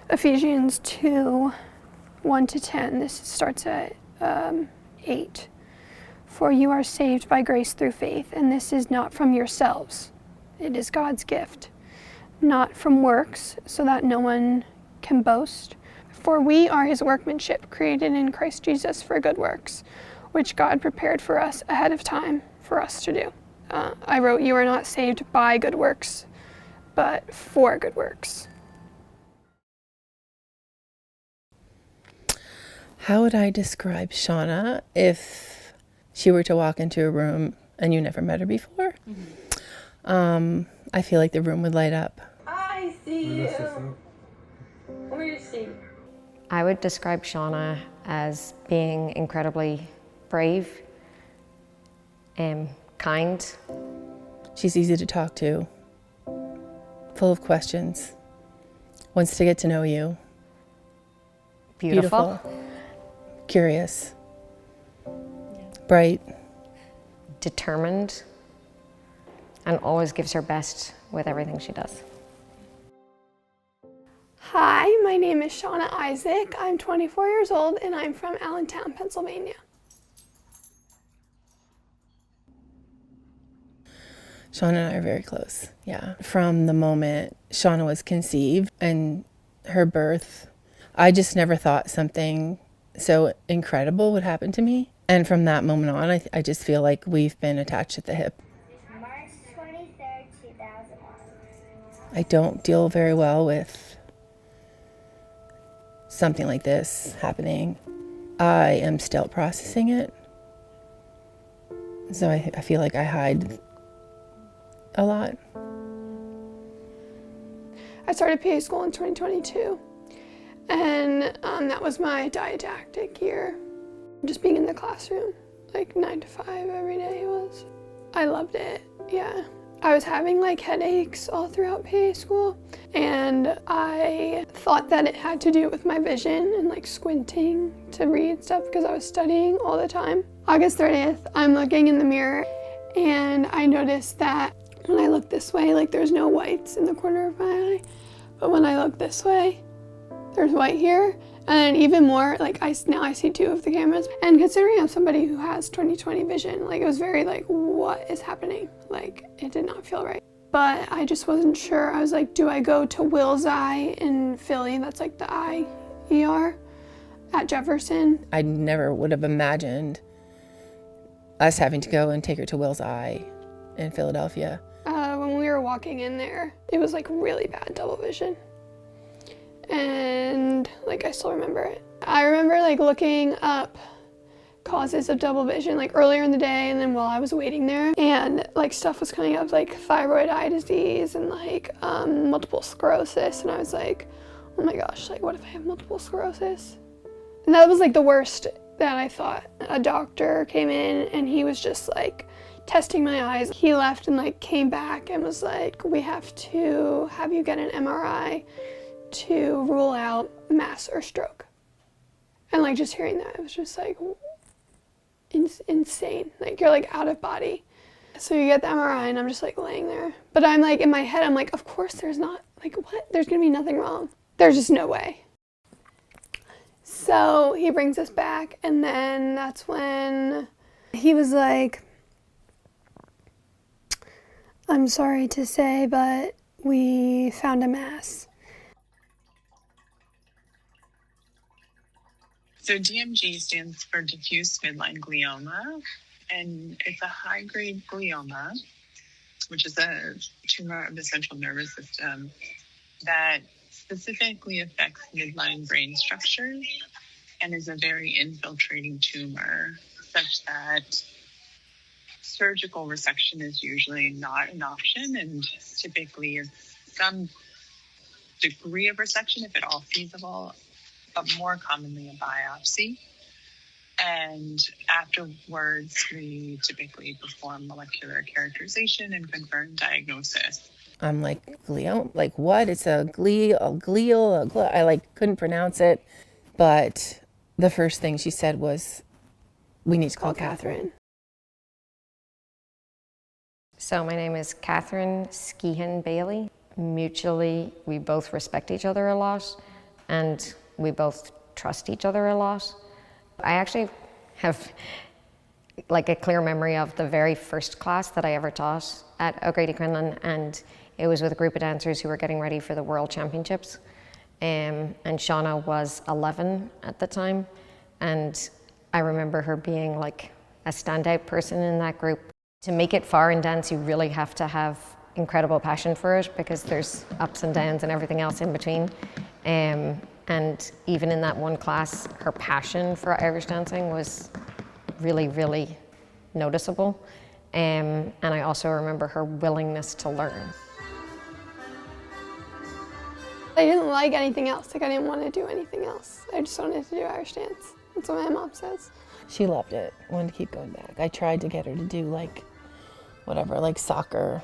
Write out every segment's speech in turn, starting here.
Ephesians 2, 1-10, this starts at 8. For you are saved by grace through faith, and this is not from yourselves. It is God's gift, not from works, so that no one can boast. For we are his workmanship, created in Christ Jesus for good works, which God prepared for us ahead of time for us to do. I wrote, you are not saved by good works, but for good works. How would I describe Seana if she were to walk into a room and you never met her before? I feel like the room would light up. I see you. Where is she? I would describe Seana as being incredibly brave and kind. She's easy to talk to, full of questions, wants to get to know you. Beautiful. Curious, bright, determined, and always gives her best with everything she does. Hi, my name is Seana Isaac. I'm 24 years old and I'm from Allentown, Pennsylvania. Seana and I are very close, yeah. From the moment Seana was conceived and her birth, I just never thought something so incredible would happen to me. And from that moment on, I just feel like we've been attached at the hip. March 23rd, 2001. I don't deal very well with something like this happening. I am still processing it. So I feel like I hide a lot. I started PA school in 2022, and that was my didactic year. Just being in the classroom, like 9 to 5 every day was. I loved it, yeah. I was having like headaches all throughout PA school, and I thought that it had to do with my vision and like squinting to read stuff because I was studying all the time. August 30th, I'm looking in the mirror and I noticed that when I look this way, like there's no whites in the corner of my eye, but when I look this way, there's white here, and even more, like now I see 2 of the cameras. And considering I'm somebody who has 20/20 vision, like it was very like, what is happening? Like it did not feel right. But I just wasn't sure. I was like, do I go to Will's Eye in Philly? That's like the eye ER at Jefferson. I never would have imagined us having to go and take her to Will's Eye in Philadelphia. When we were walking in there, it was like really bad double vision. And like I still remember it. I remember like looking up causes of double vision like earlier in the day, and then while I was waiting there, and like stuff was coming up like thyroid eye disease and like multiple sclerosis, and I was like, oh my gosh, like what if I have multiple sclerosis? And that was like the worst that I thought. A doctor came in and he was just like testing my eyes. He left and like came back and was like, we have to have you get an MRI to rule out mass or stroke. And like just hearing that, it was just like insane. Like you're like out of body. So you get the MRI and I'm just like laying there. But I'm like in my head, I'm like, of course there's not, like what? There's gonna be nothing wrong. There's just no way. So he brings us back, and then that's when he was like, I'm sorry to say, but we found a mass. So DMG stands for diffuse midline glioma, and it's a high-grade glioma, which is a tumor of the central nervous system that specifically affects midline brain structures and is a very infiltrating tumor, such that surgical resection is usually not an option, and typically is some degree of resection, if at all feasible, but more commonly a biopsy. And afterwards, we typically perform molecular characterization and confirm diagnosis. I'm like, glioma? Like what? It's a glial. I like couldn't pronounce it. But the first thing she said was, we need to call Catherine. So my name is Catherine Skehan Bailey. Mutually, we both respect each other a lot. and we both trust each other a lot. I actually have like a clear memory of the very first class that I ever taught at O'Grady Quinlan, and it was with a group of dancers who were getting ready for the World Championships. And Seana was 11 at the time, and I remember her being like a standout person in that group. To make it far in dance, you really have to have incredible passion for it, because there's ups and downs and everything else in between. And even in that one class, her passion for Irish dancing was really, really noticeable. And I also remember her willingness to learn. I didn't like anything else. Like, I didn't want to do anything else. I just wanted to do Irish dance. That's what my mom says. She loved it, wanted to keep going back. I tried to get her to do like whatever, like soccer,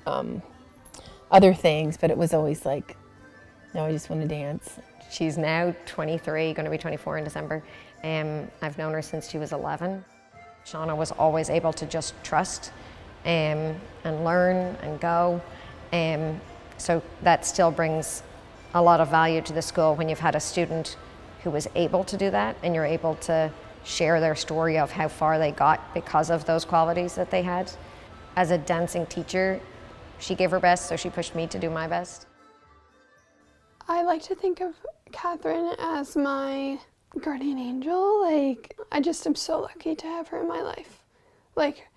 other things, but it was always like, no, I just want to dance. She's now 23, going to be 24 in December. I've known her since she was 11. Seana was always able to just trust and learn and go. So that still brings a lot of value to the school when you've had a student who was able to do that, and you're able to share their story of how far they got because of those qualities that they had. As a dancing teacher, she gave her best, so she pushed me to do my best. I like to think of Catherine as my guardian angel. Like, I just am so lucky to have her in my life. Like,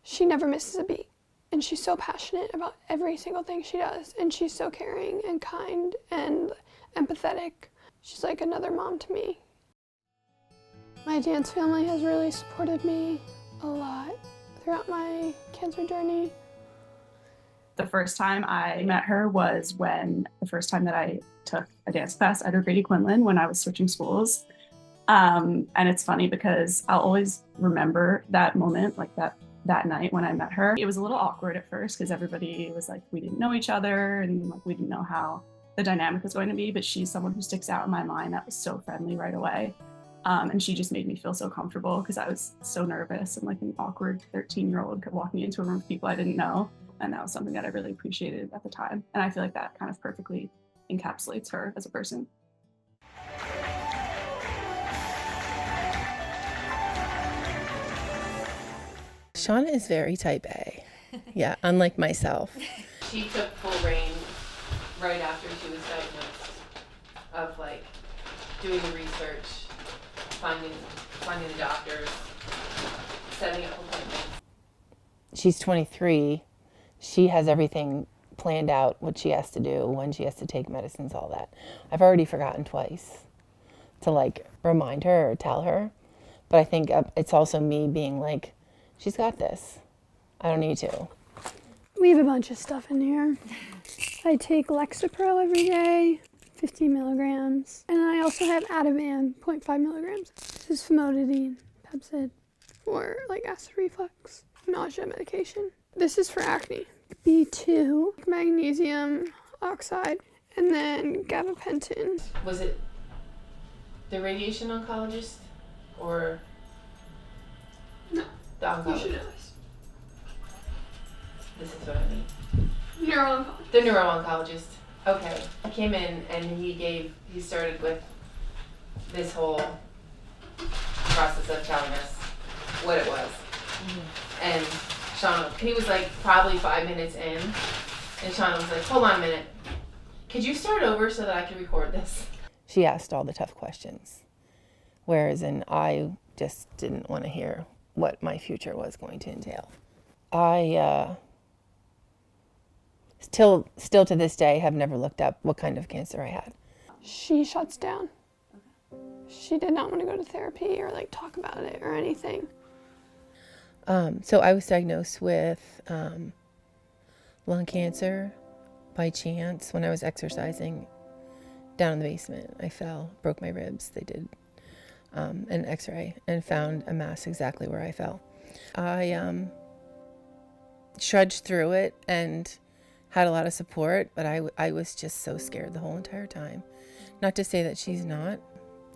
she never misses a beat, and she's so passionate about every single thing she does, and she's so caring and kind and empathetic. She's like another mom to me. My dance family has really supported me a lot throughout my cancer journey. The first time I met her was the first time that I took a dance class at O'Grady Quinlan when I was switching schools. And it's funny because I'll always remember that moment, like that night when I met her. It was a little awkward at first because everybody was like, we didn't know each other, and like we didn't know how the dynamic was going to be, but she's someone who sticks out in my mind that was so friendly right away. And she just made me feel so comfortable because I was so nervous and like an awkward 13-year-old walking into a room of people I didn't know. And that was something that I really appreciated at the time. And I feel like that kind of perfectly encapsulates her as a person. Seana is very type A. Yeah, unlike myself. She took full reign right after she was diagnosed of like doing the research, finding the doctors, setting up appointments. She's 23. She has everything planned out, what she has to do, when she has to take medicines, all that. I've already forgotten twice to like remind her or tell her. But I think it's also me being like, she's got this. I don't need to. We have a bunch of stuff in here. I take Lexapro every day, 15 milligrams. And I also have Ativan, 0.5 milligrams. This is famotidine, Pepsid, for like acid reflux, nausea medication. This is for acne. B2, magnesium oxide, and then gabapentin. Was it the radiation oncologist or No, the oncologist? you should know this. This is what I mean. Neuro-oncologist. The neuro-oncologist. Okay. I came in and he started with this whole process of telling us what it was. Mm-hmm. And Seana, he was like probably 5 minutes in, and Seana was like, hold on a minute. Could you start over so that I can record this? She asked all the tough questions, whereas I just didn't want to hear what my future was going to entail. I still to this day have never looked up what kind of cancer I had. She shuts down. She did not want to go to therapy or like talk about it or anything. So I was diagnosed with lung cancer by chance when I was exercising down in the basement. I fell, broke my ribs. They did an x-ray and found a mass exactly where I fell. I trudged through it and had a lot of support, but I was just so scared the whole entire time. Not to say that she's not.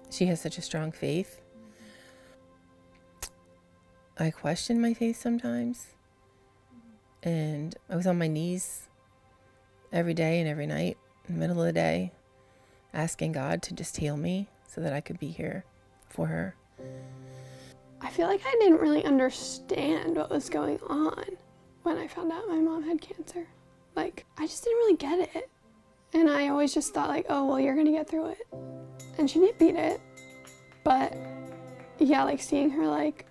She has such a strong faith. I question my faith sometimes. And I was on my knees every day and every night, in the middle of the day, asking God to just heal me so that I could be here for her. I feel like I didn't really understand what was going on when I found out my mom had cancer. Like, I just didn't really get it. And I always just thought like, oh, well, you're gonna get through it. And she didn't beat it. But yeah, like seeing her like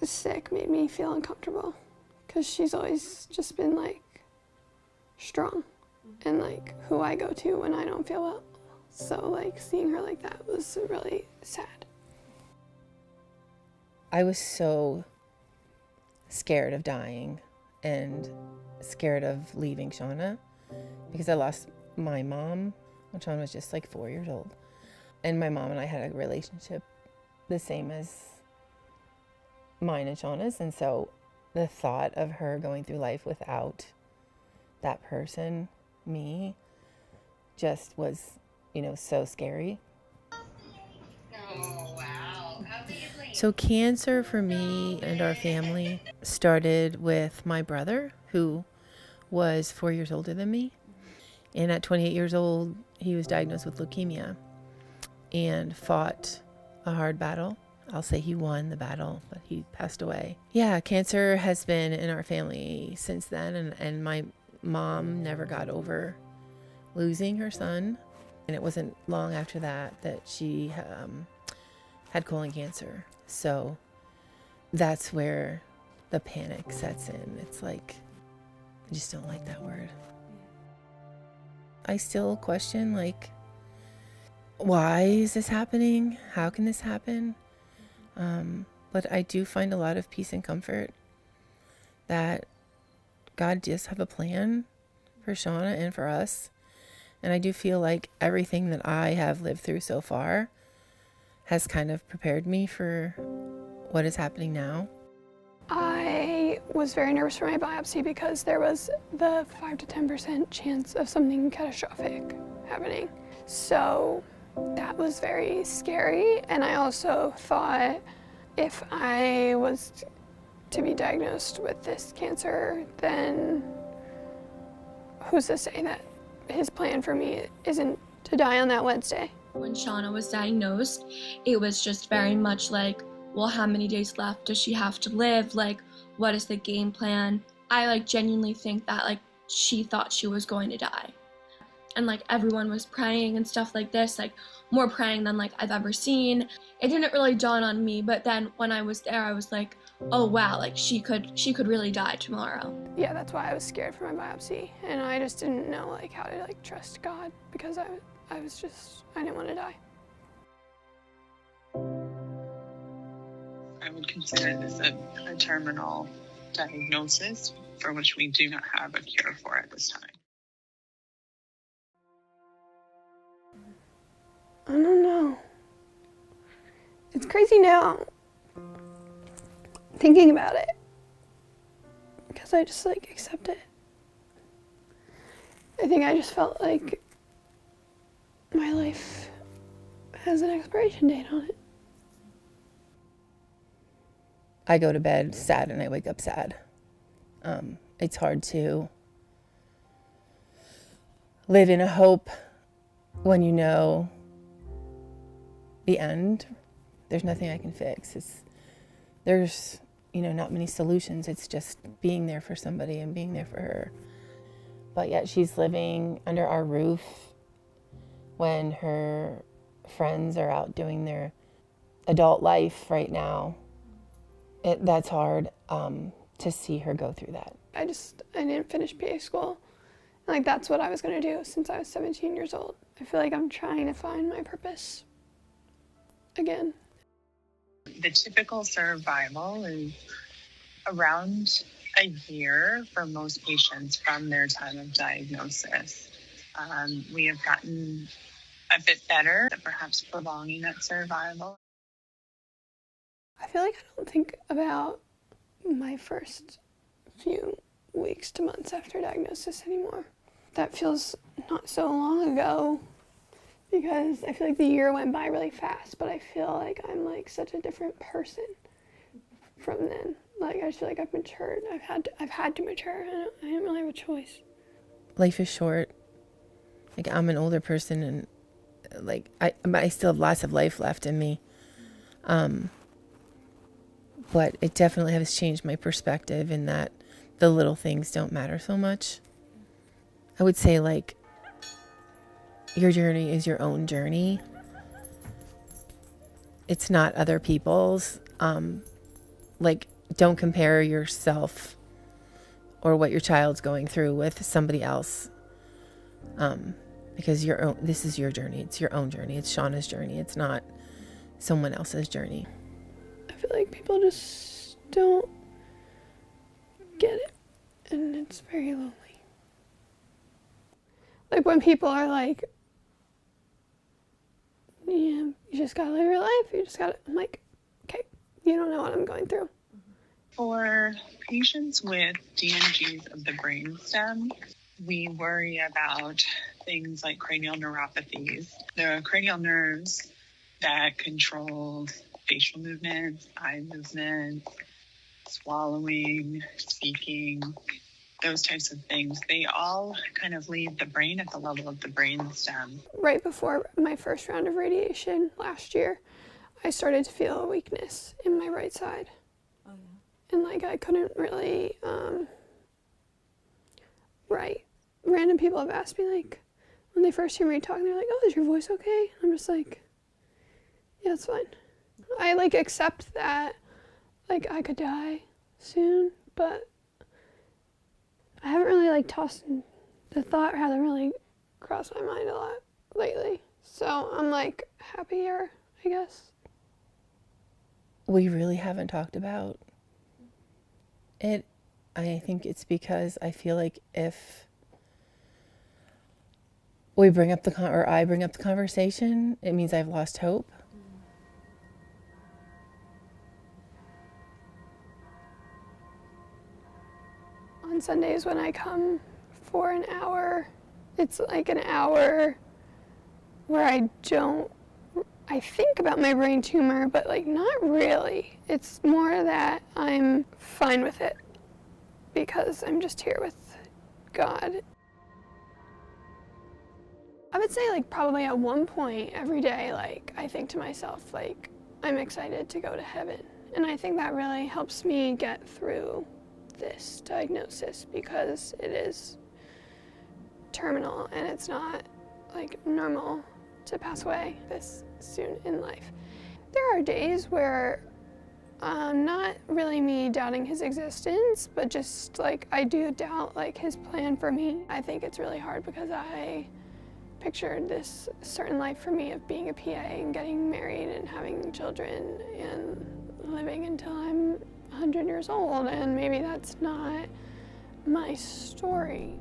sick made me feel uncomfortable, because she's always just been like strong and like who I go to when I don't feel well. So like seeing her like that was really sad. I was so scared of dying and scared of leaving Seana, because I lost my mom when Seana was just like 4 years old. And my mom and I had a relationship the same as mine and Seana's. And so the thought of her going through life without that person, me, just was, so scary. Oh, wow. So cancer for me and our family started with my brother, who was 4 years older than me. And at 28 years old, he was diagnosed with leukemia and fought a hard battle. I'll say he won the battle, but he passed away. Yeah, cancer has been in our family since then, and my mom never got over losing her son. And it wasn't long after that that she had colon cancer. So that's where the panic sets in. It's like, I just don't like that word. I still question, like, why is this happening? How can this happen? But I do find a lot of peace and comfort that God does have a plan for Seana and for us. And I do feel like everything that I have lived through so far has kind of prepared me for what is happening now. I was very nervous for my biopsy because there was the 5 to 10% chance of something catastrophic happening. So that was very scary. And I also thought, if I was to be diagnosed with this cancer, then who's to say that his plan for me isn't to die on that Wednesday? When Seana was diagnosed, it was just very much like, well, how many days left does she have to live? Like, what is the game plan? I genuinely think that she thought she was going to die. And everyone was praying and stuff like this, more praying than I've ever seen. It didn't really dawn on me, but then when I was there, I was like, oh wow, she could really die tomorrow. Yeah, that's why I was scared for my biopsy, and I just didn't know how to trust God, because I didn't want to die. I would consider this a terminal diagnosis for which we do not have a cure for at this time. I don't know. It's crazy now, thinking about it, because I just accept it. I think I just felt like my life has an expiration date on it. I go to bed sad and I wake up sad. It's hard to live in a hope when you know the end. There's nothing I can fix. There's not many solutions. It's just being there for somebody and being there for her. But yet she's living under our roof when her friends are out doing their adult life right now. That's hard to see her go through that. I didn't finish PA school. That's what I was going to do since I was 17 years old. I feel like I'm trying to find my purpose again. The typical survival is around a year for most patients from their time of diagnosis. We have gotten a bit better at perhaps prolonging that survival. I feel like I don't think about my first few weeks to months after diagnosis anymore. That feels not so long ago, because I feel like the year went by really fast, but I feel like I'm such a different person from then. I just feel like I've matured. I've had to mature. I don't really have a choice. Life is short. I'm an older person, like I still have lots of life left in me. But it definitely has changed my perspective in that the little things don't matter so much. I would say, like, your journey is your own journey. It's not other people's. Like, don't compare yourself or what your child's going through with somebody else. Because this is your journey. It's your own journey. It's Seana's journey. It's not someone else's journey. I feel like people just don't get it, and it's very lonely. Like when people are like, yeah, you just gotta live your life, I'm like, okay, you don't know what I'm going through. For patients with DMGs of the brainstem, we worry about things like cranial neuropathies. The cranial nerves that control facial movements, eye movements, swallowing, speaking, those types of things, they all kind of leave the brain at the level of the brainstem. Right before my first round of radiation last year, I started to feel a weakness in my right side. Oh, yeah. And like I couldn't really write. Random people have asked me, like, when they first hear me talking, they're like, oh, is your voice okay? I'm just like, yeah, it's fine. I like accept that, like, I could die soon, but I haven't really like tossed the thought hasn't really crossed my mind a lot lately. So I'm like happier, I guess. We really haven't talked about it. I think it's because I feel like if we bring up I bring up the conversation, it means I've lost hope. On Sundays when I come for an hour, it's like an hour where I think about my brain tumor, but like not really. It's more that I'm fine with it because I'm just here with God. I would say like probably at one point every day, like I think to myself, like I'm excited to go to heaven. And I think that really helps me get through this diagnosis because it is terminal and it's not like normal to pass away this soon in life. There are days where not really me doubting his existence, but just like I do doubt like his plan for me. I think it's really hard because I pictured this certain life for me of being a PA and getting married and having children and living until I'm 100 years old, and maybe that's not my story.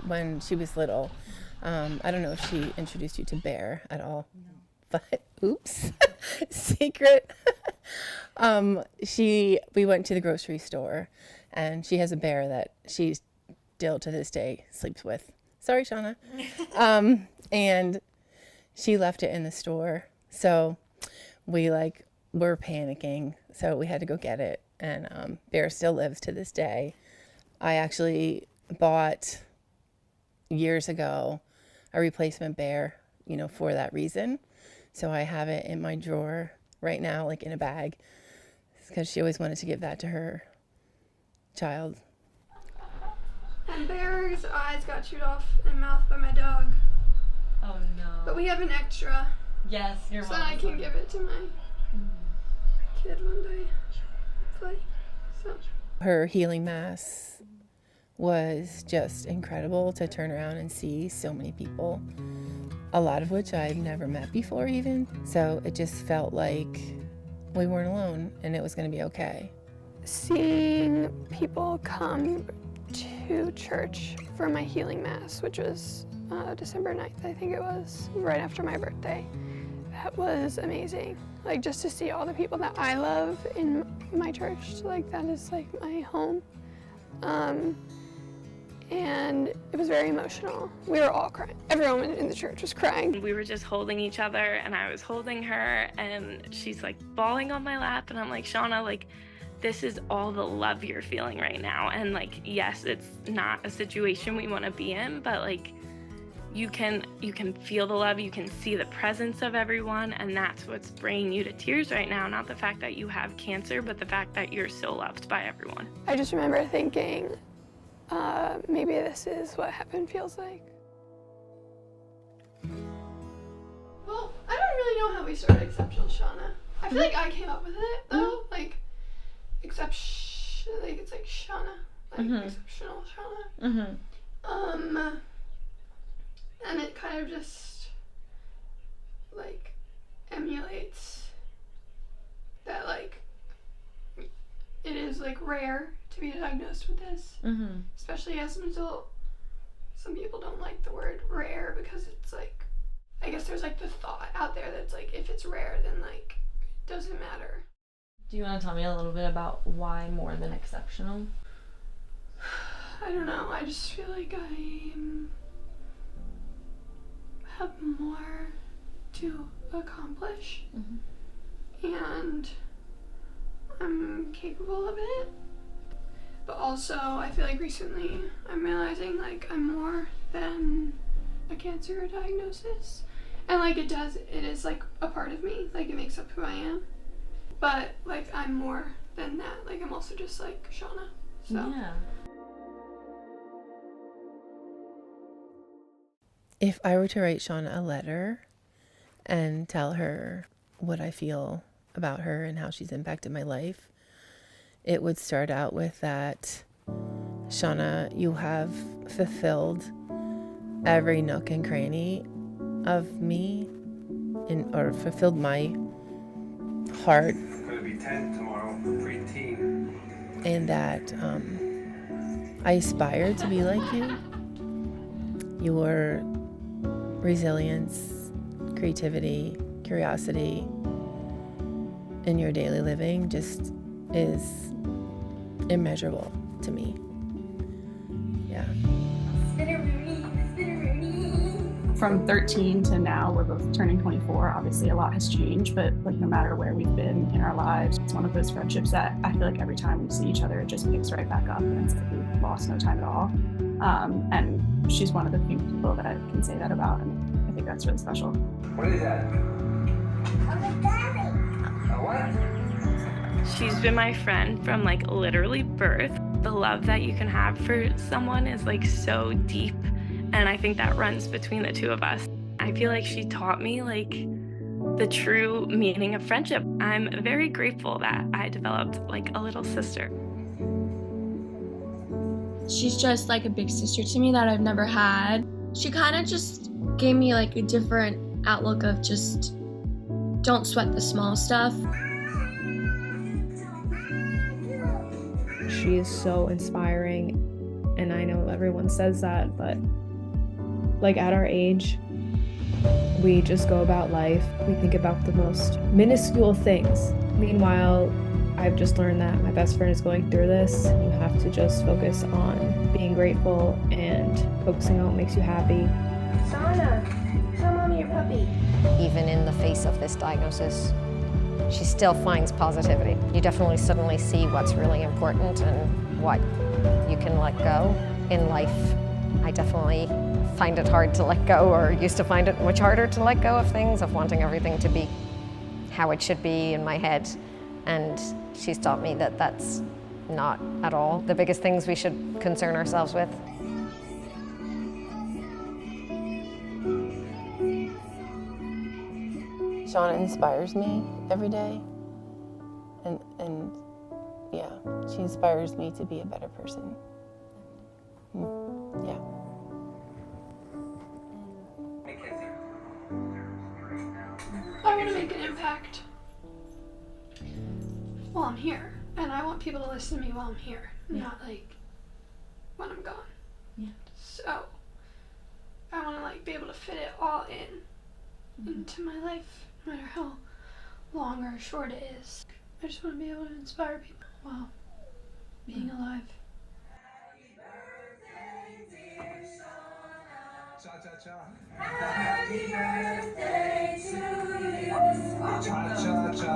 When she was little, I don't know if she introduced you to Bear at all. No. But oops, secret. We went to the grocery store, and she has a bear that she still to this day sleeps with. Sorry, Seana. And she left it in the store, so we were panicking, so we had to go get it. And Bear still lives to this day. I actually bought years ago a replacement bear, for that reason. So I have it in my drawer right now, like in a bag, because she always wanted to give that to her child. And Bear's eyes got chewed off and mouth by my dog. Oh no. But we have an extra. Yes, your mom. So I can give it to my kid one day, hopefully. So. Her healing mass was just incredible to turn around and see so many people, a lot of which I've never met before even. So it just felt like we weren't alone and it was going to be okay. Seeing people come to church for my healing mass, which was December 9th, I think it was, right after my birthday. That was amazing. Like just to see all the people that I love in my church, like that is like my home. And it was very emotional. We were all crying. Everyone in the church was crying. We were just holding each other and I was holding her and she's like bawling on my lap and I'm like, Seana, like this is all the love you're feeling right now. And like, yes, it's not a situation we want to be in, but like you can feel the love, you can see the presence of everyone, and that's what's bringing you to tears right now. Not the fact that you have cancer, but the fact that you're so loved by everyone. I just remember thinking, maybe this is what heaven feels like. Well, I don't really know how we started Exceptional Shauna. I feel like I came up with it though, like it's like Shauna, like Exceptional Shauna. And it kind of just like emulates that, like it is like rare to be diagnosed with this, especially as an adult. Some people don't like the word rare because it's like, I guess there's like the thought out there that's like, if it's rare, then like it doesn't matter. Do you want to tell me a little bit about why more than exceptional? I don't know, I just feel like I have more to accomplish, and I'm capable of it. But also, I feel like recently I'm realizing like I'm more than a cancer diagnosis. And like it is like a part of me, like it makes up who I am. But like I'm more than that, like I'm also just like Shauna, so. Yeah. If I were to write Shauna a letter and tell her what I feel about her and how she's impacted my life, it would start out with that, Shauna, you have fulfilled every nook and cranny of me, or fulfilled my heart. It's gonna be 10 tomorrow, preteen. And that I aspire to be like you. Your resilience, creativity, curiosity in your daily living just is immeasurable to me. Yeah. From 13 to now, we're both turning 24. Obviously, a lot has changed, but like no matter where we've been in our lives, it's one of those friendships that I feel like every time we see each other, it just picks right back up, and it's like we've lost no time at all. And she's one of the few people that I can say that about, and I think that's really special. What is that? A what? She's been my friend from like literally birth. The love that you can have for someone is like so deep, and I think that runs between the two of us. I feel like she taught me like the true meaning of friendship. I'm very grateful that I developed like a little sister. She's just like a big sister to me that I've never had. She kind of just gave me like a different outlook of just don't sweat the small stuff. She is so inspiring, and I know everyone says that, but like at our age, we just go about life. We think about the most minuscule things. Meanwhile, I've just learned that my best friend is going through this. You have to just focus on being grateful and focusing on what makes you happy. Seana, show mommy your puppy. Even in the face of this diagnosis, she still finds positivity. You definitely suddenly see what's really important and what you can let go in life. I definitely find it hard to let go, or used to find it much harder to let go of things, of wanting everything to be how it should be in my head. And she's taught me that that's not at all the biggest things we should concern ourselves with. Shauna inspires me every day, and yeah, she inspires me to be a better person. Yeah. I want to make an impact while I'm here, and I want people to listen to me while I'm here, not like when I'm gone. Yeah. So I want to like be able to fit it all into my life, no matter how long or short it is. I just want to be able to inspire people while being alive. Cha-cha-cha. Happy birthday to you. Cha-cha-cha.